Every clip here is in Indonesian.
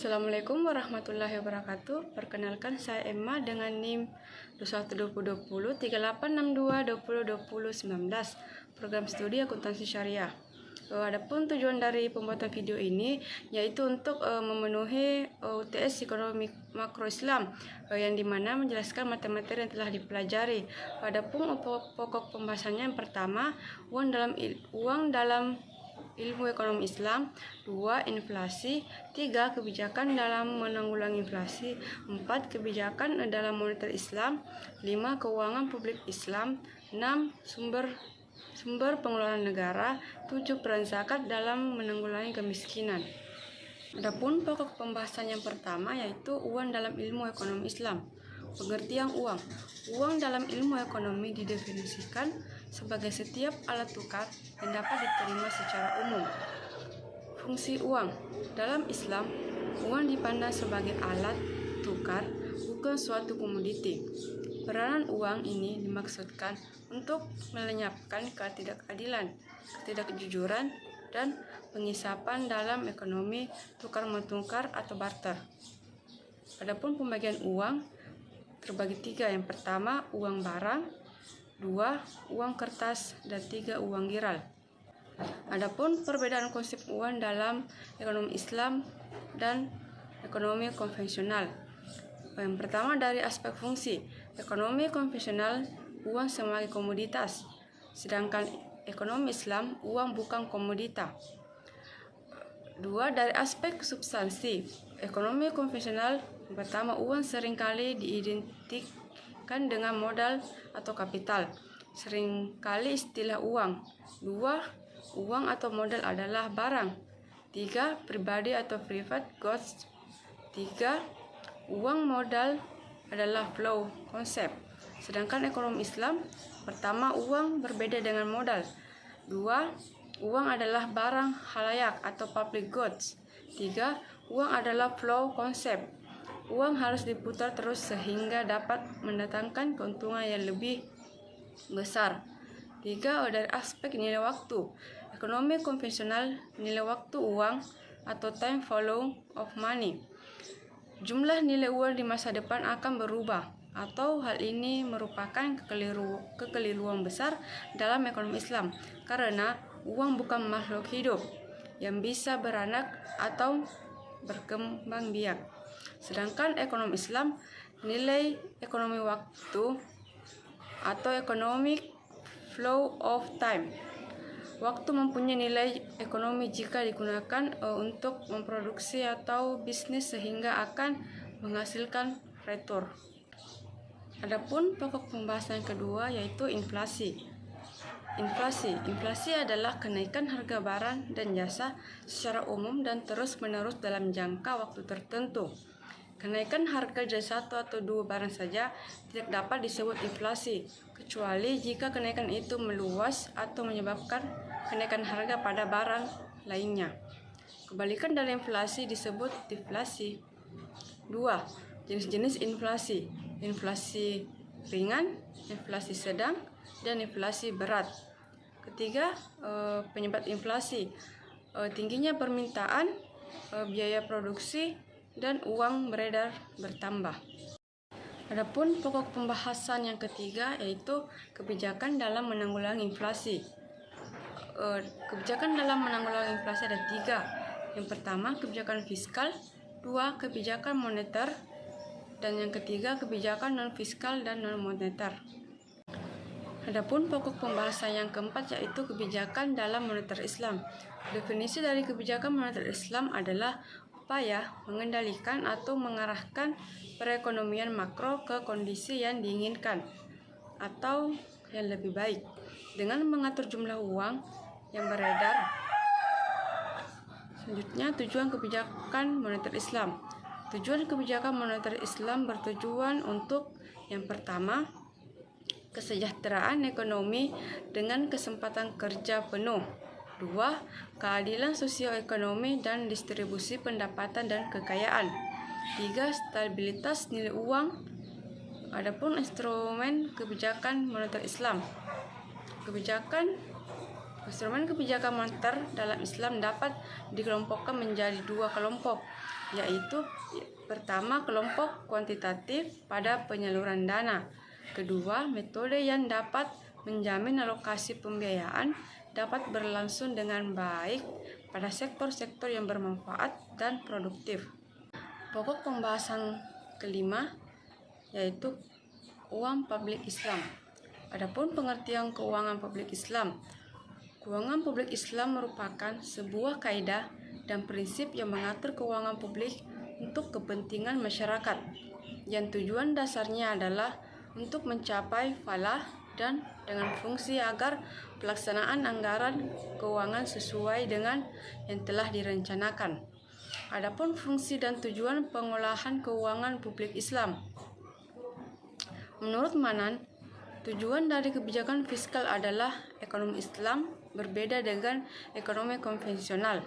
Assalamualaikum warahmatullahi wabarakatuh. Perkenalkan, saya Emma dengan NIM 212020 3862202019 program studi akuntansi syariah. Adapun tujuan dari pembuatan video ini yaitu untuk memenuhi UTS ekonomi makro Islam yang dimana menjelaskan materi-materi yang telah dipelajari. Adapun pokok pembahasannya yang pertama, uang dalam ilmu ekonomi Islam, 2. Inflasi, 3. Kebijakan dalam menanggulangi inflasi, 4. Kebijakan dalam moneter Islam, 5. Keuangan publik Islam, 6. Sumber pengeluaran negara, 7. Peran zakat dalam menanggulangi kemiskinan. Adapun pokok pembahasan yang pertama yaitu uang dalam ilmu ekonomi Islam. Pengertian uang. Uang dalam ilmu ekonomi didefinisikan sebagai setiap alat tukar yang dapat diterima secara umum. Fungsi uang. Dalam Islam, uang dipandang sebagai alat tukar, bukan suatu komoditi. Peranan uang ini dimaksudkan untuk melenyapkan ketidakadilan, ketidakjujuran, dan pengisapan dalam ekonomi tukar-menukar atau barter. Adapun pembagian uang terbagi 3. Yang pertama, uang barang, 2. Uang kertas, dan 3. Uang giral. Adapun perbedaan konsep uang dalam ekonomi Islam dan ekonomi konvensional. Yang pertama, dari aspek fungsi. Ekonomi konvensional, uang sebagai komoditas, sedangkan ekonomi Islam, uang bukan komoditas. 2. Dari aspek substansi. Ekonomi konvensional, pertama, uang seringkali diidentikan dengan modal atau kapital. Seringkali istilah uang. 2. Uang atau modal adalah barang. 3. Pribadi atau private goods. 3. Uang modal adalah flow konsep. Sedangkan ekonomi Islam, pertama, uang berbeda dengan modal. 2. Uang adalah barang halayak atau public goods. 3. Uang adalah flow konsep. Uang harus diputar terus sehingga dapat mendatangkan keuntungan yang lebih besar. 3. Dari aspek nilai waktu. Ekonomi konvensional, nilai waktu uang atau time value of money. Jumlah nilai uang di masa depan akan berubah, atau hal ini merupakan kekeliruan besar dalam ekonomi Islam karena uang bukan makhluk hidup yang bisa beranak atau berkembang biak. Sedangkan ekonomi Islam, nilai ekonomi waktu atau economic flow of time. Waktu mempunyai nilai ekonomi jika digunakan untuk memproduksi atau bisnis sehingga akan menghasilkan return. Adapun pokok pembahasan kedua yaitu inflasi. Inflasi adalah kenaikan harga barang dan jasa secara umum dan terus-menerus dalam jangka waktu tertentu. Kenaikan harga dari 1 atau 2 barang saja tidak dapat disebut inflasi, kecuali jika kenaikan itu meluas atau menyebabkan kenaikan harga pada barang lainnya. Kebalikan dari inflasi disebut deflasi. 2. Jenis-jenis inflasi. Inflasi ringan, inflasi sedang, dan inflasi berat. Ketiga, penyebab inflasi. Tingginya permintaan, biaya produksi, dan uang beredar bertambah. Adapun pokok pembahasan yang ketiga yaitu kebijakan dalam menanggulangi inflasi. Kebijakan dalam menanggulangi inflasi ada 3. Yang pertama, kebijakan fiskal, 2. Kebijakan moneter, dan yang ketiga, kebijakan non-fiskal dan non-moneter. Adapun pokok pembahasan yang keempat yaitu kebijakan dalam moneter Islam. Definisi dari kebijakan moneter Islam adalah upaya mengendalikan atau mengarahkan perekonomian makro ke kondisi yang diinginkan atau yang lebih baik dengan mengatur jumlah uang yang beredar. Selanjutnya, tujuan kebijakan moneter Islam. Tujuan kebijakan moneter Islam bertujuan untuk yang pertama, kesejahteraan ekonomi dengan kesempatan kerja penuh. 2. Keadilan sosioekonomi dan distribusi pendapatan dan kekayaan. 3. Stabilitas nilai uang. Adapun instrumen kebijakan moneter Islam. Kebijakan Instrumen kebijakan moneter dalam Islam dapat dikelompokkan menjadi dua kelompok, yaitu pertama kelompok kuantitatif pada penyaluran dana, kedua metode yang dapat menjamin alokasi pembiayaan dapat berlangsung dengan baik pada sektor-sektor yang bermanfaat dan produktif. Pokok pembahasan kelima yaitu uang publik Islam. Adapun pengertian keuangan publik Islam. Keuangan publik Islam merupakan sebuah kaidah dan prinsip yang mengatur keuangan publik untuk kepentingan masyarakat, yang tujuan dasarnya adalah untuk mencapai falah dan dengan fungsi agar pelaksanaan anggaran keuangan sesuai dengan yang telah direncanakan. Adapun fungsi dan tujuan pengolahan keuangan publik Islam. Menurut Manan, tujuan dari kebijakan fiskal adalah ekonomi Islam berbeda dengan ekonomi konvensional,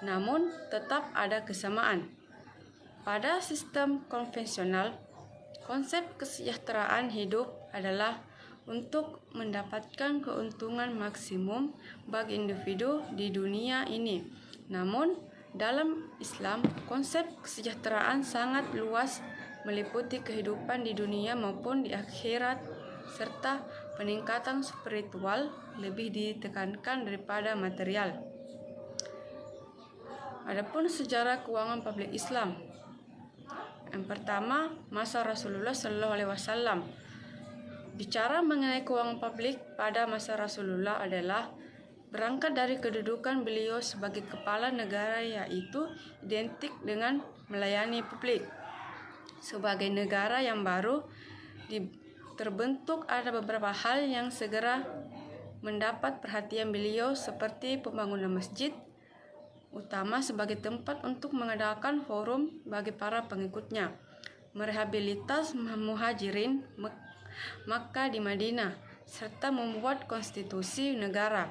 namun tetap ada kesamaan. Pada sistem konvensional, konsep kesejahteraan hidup adalah untuk mendapatkan keuntungan maksimum bagi individu di dunia ini. Namun, dalam Islam, konsep kesejahteraan sangat luas, meliputi kehidupan di dunia maupun di akhirat, serta peningkatan spiritual lebih ditekankan daripada material. Adapun sejarah keuangan publik Islam. Yang pertama, masa Rasulullah SAW. Bicara mengenai keuangan publik pada masa Rasulullah adalah berangkat dari kedudukan beliau sebagai kepala negara, yaitu identik dengan melayani publik. Sebagai negara yang baru terbentuk, ada beberapa hal yang segera mendapat perhatian beliau seperti pembangunan masjid, utama sebagai tempat untuk mengadakan forum bagi para pengikutnya, merehabilitas muhajirin Makkah di Madinah, serta membuat konstitusi negara.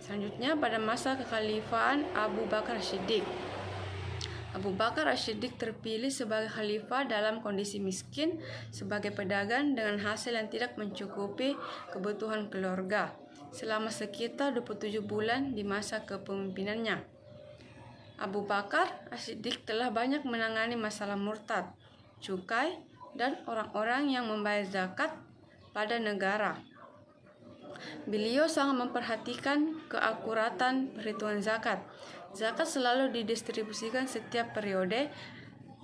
Selanjutnya pada masa kekhalifahan Abu Bakar As-Siddiq. Abu Bakar As-Siddiq terpilih sebagai khalifah dalam kondisi miskin sebagai pedagang dengan hasil yang tidak mencukupi kebutuhan keluarga selama sekitar 27 bulan di masa kepemimpinannya. Abu Bakar As-Siddiq telah banyak menangani masalah murtad, cukai, dan orang-orang yang membayar zakat pada negara. Beliau sangat memperhatikan keakuratan perhitungan zakat. Zakat selalu didistribusikan setiap periode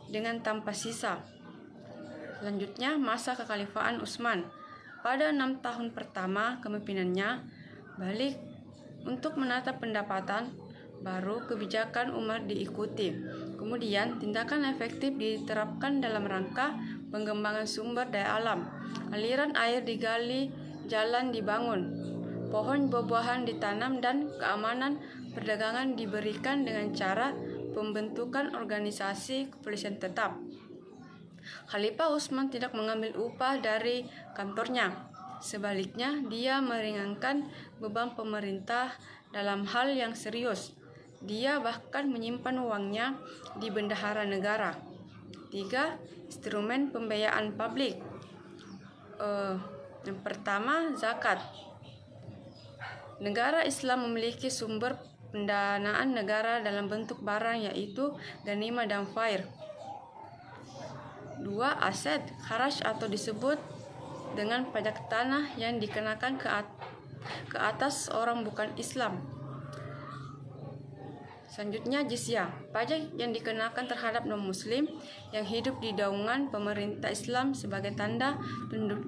dengan tanpa sisa. Selanjutnya, masa kekhalifahan Utsman. Pada 6 tahun pertama kepemimpinannya, balik untuk menata pendapatan, baru kebijakan Umar diikuti. Kemudian, tindakan efektif diterapkan dalam rangka pengembangan sumber daya alam. Aliran air digali, jalan dibangun, pohon buah-buahan ditanam, dan keamanan perdagangan diberikan dengan cara pembentukan organisasi kepolisian tetap. Khalifah Utsman tidak mengambil upah dari kantornya. Sebaliknya, dia meringankan beban pemerintah dalam hal yang serius. Dia bahkan menyimpan uangnya di bendahara negara. 3. Instrumen pembiayaan publik. Yang pertama, zakat. Negara Islam memiliki sumber pendanaan negara dalam bentuk barang, yaitu ghanimah dan fair. 2. Aset, kharaj atau disebut dengan pajak tanah yang dikenakan ke atas orang bukan Islam. Selanjutnya, jizyah, pajak yang dikenakan terhadap non-muslim yang hidup di naungan pemerintah Islam sebagai tanda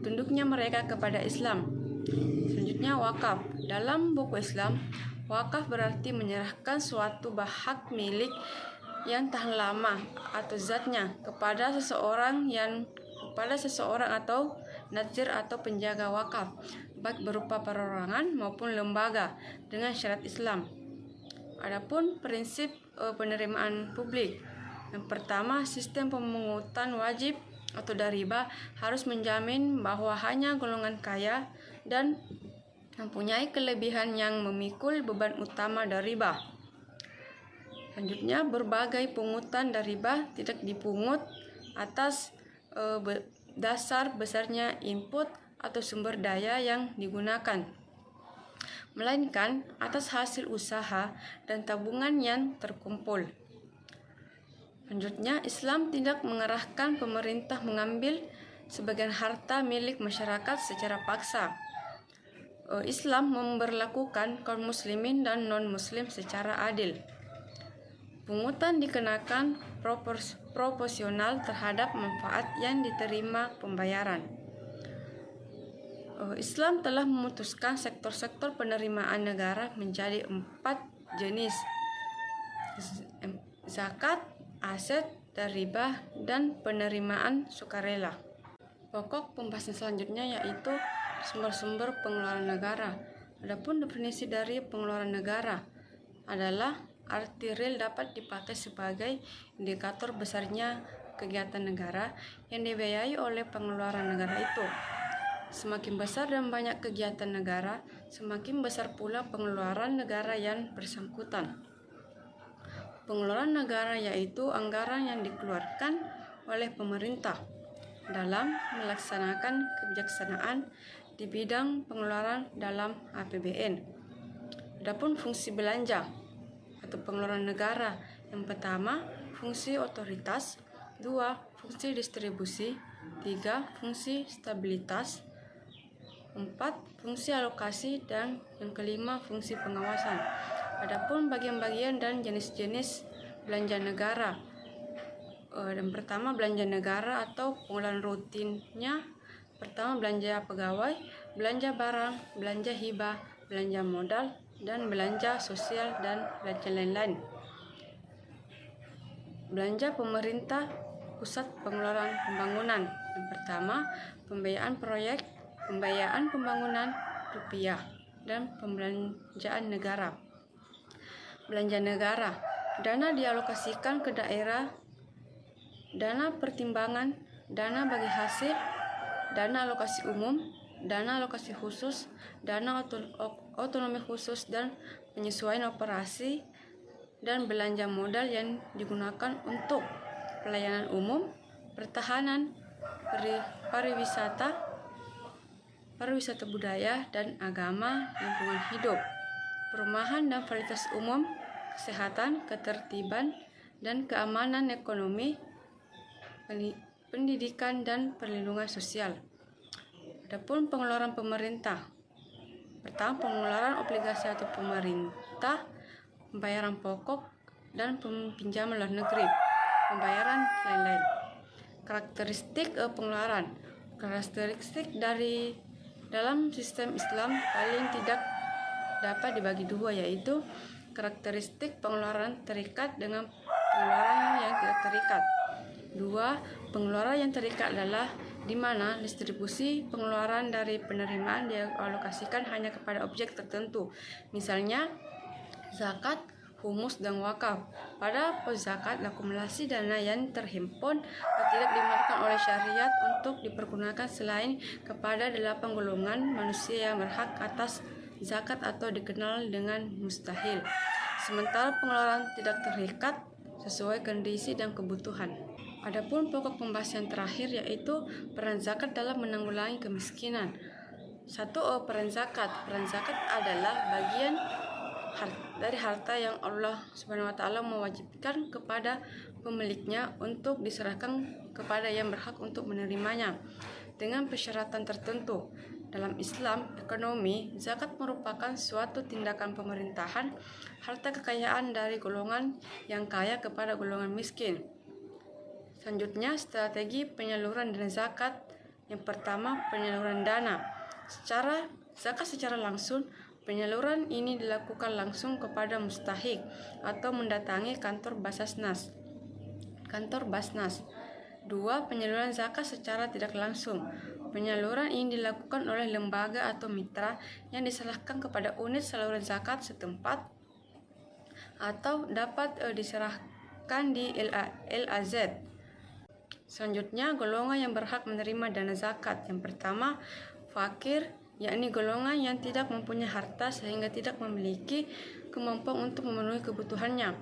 tunduknya mereka kepada Islam. Selanjutnya, wakaf. Dalam buku Islam, wakaf berarti menyerahkan suatu hak milik yang tahan lama atau zatnya kepada seseorang atau nazir atau penjaga wakaf, baik berupa perorangan maupun lembaga dengan syariat Islam. Adapun prinsip penerimaan publik. Yang pertama, sistem pemungutan wajib atau riba harus menjamin bahwa hanya golongan kaya dan mempunyai kelebihan yang memikul beban utama dari riba. Selanjutnya, berbagai pungutan dari riba tidak dipungut atas dasar besarnya input atau sumber daya yang digunakan. melainkan atas hasil usaha dan tabungan yang terkumpul. Selanjutnya, Islam tidak mengarahkan pemerintah mengambil sebagian harta milik masyarakat secara paksa. Islam memperlakukan kaum muslimin dan non-muslim secara adil. Pungutan dikenakan proporsional terhadap manfaat yang diterima pembayaran. Islam telah memutuskan sektor-sektor penerimaan negara menjadi 4 jenis: zakat, aset, dan riba, dan penerimaan sukarela. Pokok pembahasan selanjutnya yaitu sumber-sumber pengeluaran negara. Adapun definisi dari pengeluaran negara adalah arti real dapat dipakai sebagai indikator besarnya kegiatan negara yang dibiayai oleh pengeluaran negara itu. Semakin besar dan banyak kegiatan negara, semakin besar pula pengeluaran negara yang bersangkutan. Pengeluaran negara yaitu anggaran yang dikeluarkan oleh pemerintah dalam melaksanakan kebijaksanaan di bidang pengeluaran dalam APBN. Adapun fungsi belanja atau pengeluaran negara, yang pertama fungsi otoritas, 2 fungsi distribusi, 3 fungsi stabilitas, 4 fungsi alokasi, dan yang kelima fungsi pengawasan. Adapun bagian-bagian dan jenis-jenis belanja negara. Yang pertama belanja negara atau pengeluaran rutinnya. Pertama belanja pegawai, belanja barang, belanja hibah, belanja modal, dan belanja sosial dan belanja lain-lain. Belanja pemerintah pusat pengeluaran pembangunan. Yang pertama pembiayaan proyek, pembiayaan pembangunan rupiah, dan pembelanjaan negara. Belanja negara, dana dialokasikan ke daerah, dana pertimbangan, dana bagi hasil, dana alokasi umum, dana alokasi khusus, dana otonomi khusus, dan penyesuaian operasi, dan belanja modal yang digunakan untuk pelayanan umum, pertahanan, pariwisata budaya dan agama, lingkungan hidup, perumahan dan fasilitas umum, kesehatan, ketertiban dan keamanan ekonomi, pendidikan dan perlindungan sosial. Adapun pengeluaran pemerintah. Pertama, pengeluaran obligasi atau pemerintah, pembayaran pokok dan pinjaman luar negeri, pembayaran lain-lain. Karakteristik pengeluaran. Karakteristik dari dalam sistem Islam paling tidak dapat dibagi dua, yaitu karakteristik pengeluaran terikat dengan pengeluaran yang tidak terikat. 2. Pengeluaran yang terikat adalah di mana distribusi pengeluaran dari penerimaan dialokasikan hanya kepada objek tertentu, misalnya zakat, humus, dan wakaf. Pada zakat, akumulasi dana yang terhimpun tidak dimakan oleh syariat untuk dipergunakan selain kepada 8 golongan manusia yang berhak atas zakat atau dikenal dengan mustahil. Sementara pengeluaran tidak terikat sesuai kondisi dan kebutuhan. Adapun pokok pembahasan terakhir yaitu peran zakat dalam menanggulangi kemiskinan. 1. Peran zakat. Peran zakat adalah bagian dari harta yang Allah SWT mewajibkan kepada pemiliknya untuk diserahkan kepada yang berhak untuk menerimanya dengan persyaratan tertentu. Dalam Islam ekonomi, zakat merupakan suatu tindakan pemerintahan harta kekayaan dari golongan yang kaya kepada golongan miskin. Selanjutnya, strategi penyaluran dana zakat. Yang pertama, penyaluran dana. Zakat secara langsung, penyaluran ini dilakukan langsung kepada mustahik atau mendatangi kantor Basnas. 2. Penyaluran zakat secara tidak langsung. Penyaluran ini dilakukan oleh lembaga atau mitra yang diserahkan kepada unit saluran zakat setempat atau dapat diserahkan di LAZ. Selanjutnya, golongan yang berhak menerima dana zakat. Yang pertama, fakir, yakni golongan yang tidak mempunyai harta sehingga tidak memiliki kemampuan untuk memenuhi kebutuhannya.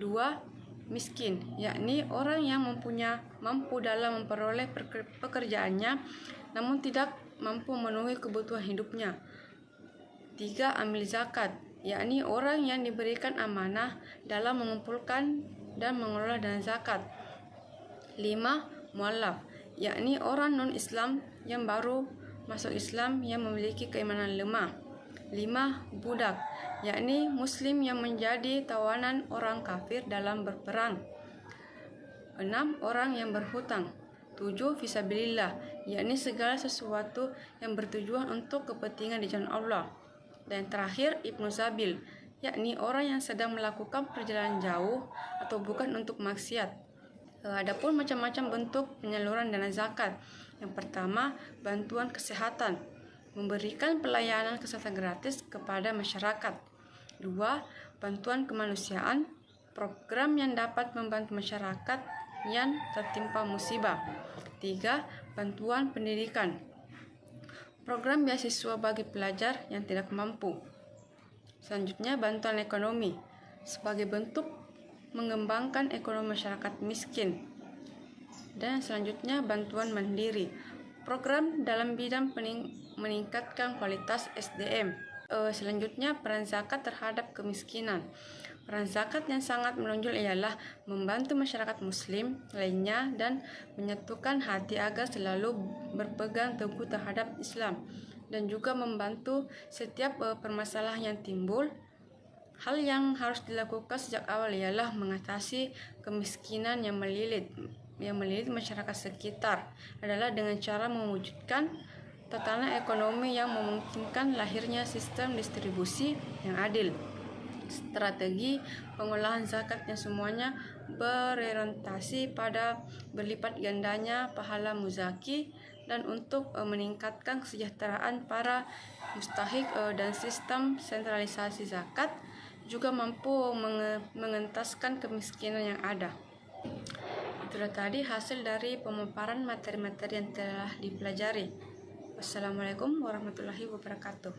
2. Miskin, yakni orang yang mampu dalam memperoleh pekerjaannya namun tidak mampu memenuhi kebutuhan hidupnya. 3. Amil zakat, yakni orang yang diberikan amanah dalam mengumpulkan dan mengelola dana zakat. 5. Mu'allaf, yakni orang non-Islam yang baru masuk Islam yang memiliki keimanan lemah. 5. Budak, yakni Muslim yang menjadi tawanan orang kafir dalam berperang. 6. Orang yang berhutang. 7. Fisabilillah, yakni segala sesuatu yang bertujuan untuk kepentingan di jalan Allah. Dan terakhir, Ibnu Sabil, yakni orang yang sedang melakukan perjalanan jauh atau bukan untuk maksiat. Adapun macam-macam bentuk penyaluran dana zakat. Yang pertama, bantuan kesehatan, memberikan pelayanan kesehatan gratis kepada masyarakat. 2. Bantuan kemanusiaan, program yang dapat membantu masyarakat yang tertimpa musibah. 3. Bantuan pendidikan, program beasiswa bagi pelajar yang tidak mampu. Selanjutnya, bantuan ekonomi sebagai bentuk mengembangkan ekonomi masyarakat miskin. Dan selanjutnya, bantuan mandiri, program dalam bidang meningkatkan kualitas SDM. Selanjutnya, peran zakat terhadap kemiskinan. Peran zakat yang sangat menonjol ialah membantu masyarakat muslim lainnya dan menyatukan hati agar selalu berpegang teguh terhadap Islam, dan juga membantu setiap permasalahan yang timbul. Hal yang harus dilakukan sejak awal ialah mengatasi kemiskinan yang melilit masyarakat sekitar adalah dengan cara mewujudkan tatanan ekonomi yang memungkinkan lahirnya sistem distribusi yang adil. Strategi pengolahan zakat yang semuanya berorientasi pada berlipat gandanya pahala muzaki dan untuk meningkatkan kesejahteraan para mustahik, dan sistem sentralisasi zakat juga mampu mengentaskan kemiskinan yang ada. Itulah tadi hasil dari pemaparan materi-materi yang telah dipelajari. Wassalamualaikum warahmatullahi wabarakatuh.